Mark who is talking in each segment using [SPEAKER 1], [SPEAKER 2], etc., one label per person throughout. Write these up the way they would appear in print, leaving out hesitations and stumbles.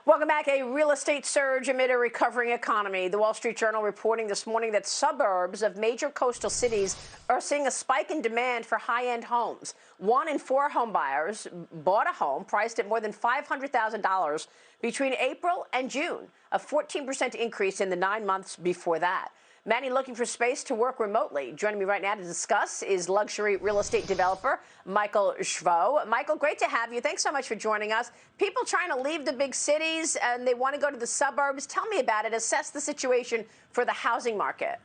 [SPEAKER 1] Welcome back. A real estate surge amid a recovering economy. The Wall Street Journal reporting this morning that suburbs of major coastal cities are seeing a spike in demand for high-end homes. 1 in 4 home buyers bought a home priced at more than $500,000 between April and June, a 14% increase in the 9 months before that. Many looking for space to work remotely. Joining me right now to discuss is luxury real estate developer Michael Shvo. Michael, great to have you. Thanks so much for joining us. People trying to leave the big cities and they want to go to the suburbs. Tell me about it. Assess the situation for the housing market.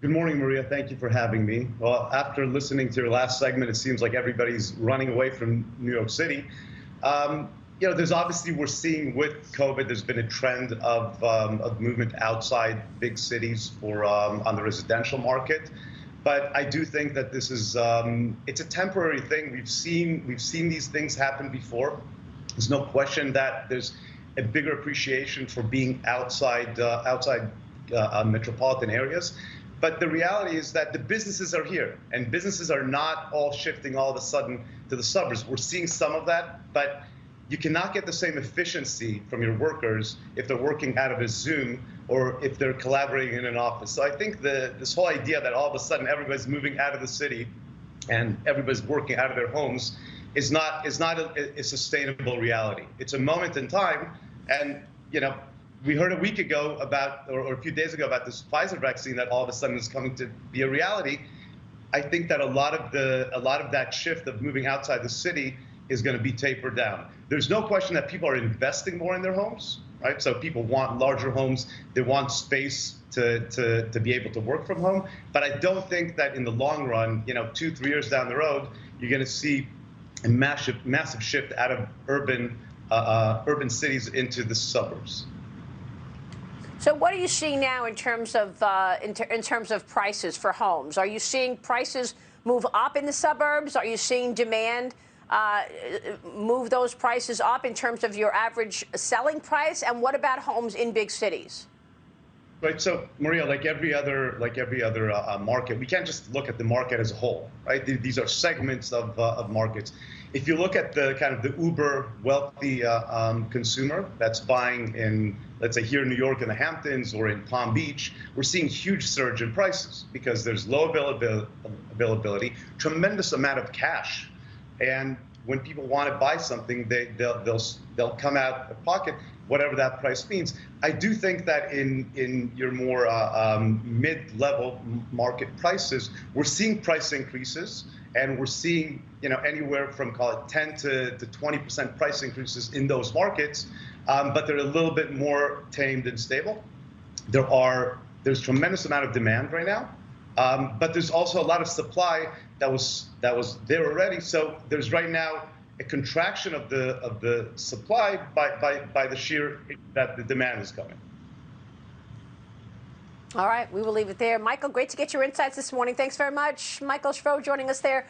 [SPEAKER 2] Good morning, Maria. Thank you for having me. Well, after listening to your last segment, it seems like everybody's running away from New York City. There's obviously, we're seeing with COVID, there's been a trend of movement outside big cities for on the residential market. But I do think that this is it's a temporary thing. We've seen these things happen before. There's no question that there's a bigger appreciation for being outside metropolitan areas. But the reality is that the businesses are here, and businesses are not all shifting all of a sudden to the suburbs. We're seeing some of that, but you cannot get the same efficiency from your workers if they're working out of a Zoom or if they're collaborating in an office. So I think this whole idea that all of a sudden everybody's moving out of the city and everybody's working out of their homes is not a sustainable reality. It's a moment in time, and we heard a week ago about, or a few days ago, about this Pfizer vaccine that all of a sudden is coming to be a reality. I think that a lot of that shift of moving outside the city is going to be tapered down. There's no question that people are investing more in their homes, right? So people want larger homes. They want space to be able to work from home. But I don't think that in the long run, 2-3 years down the road, you're going to see a massive shift out of urban cities into the suburbs.
[SPEAKER 1] So what are you seeing now in terms of prices for homes? Are you seeing prices move up in the suburbs? Are you seeing demand move those prices up in terms of your average selling price? And what about homes in big cities?
[SPEAKER 2] Right. So, Maria, like every other market, we can't just look at the market as a whole, right? These are segments of markets. If you look at the kind of the uber wealthy consumer that's buying in, let's say, here in New York in the Hamptons or in Palm Beach, we're seeing huge surge in prices because there's low availability, tremendous amount of cash. And when people want to buy something, they'll come out of pocket, whatever that price means. I do think that in your more mid-level market prices, we're seeing price increases, and we're seeing anywhere from, call it, 10 to 20% price increases in those markets, but they're a little bit more tamed and stable. There's tremendous amount of demand right now. But there's also a lot of supply that was there already. So there's right now a contraction of the supply by the sheer that the demand is coming.
[SPEAKER 1] All right, we will leave it there. Michael, great to get your insights this morning. Thanks very much. Michael Shvo joining us there.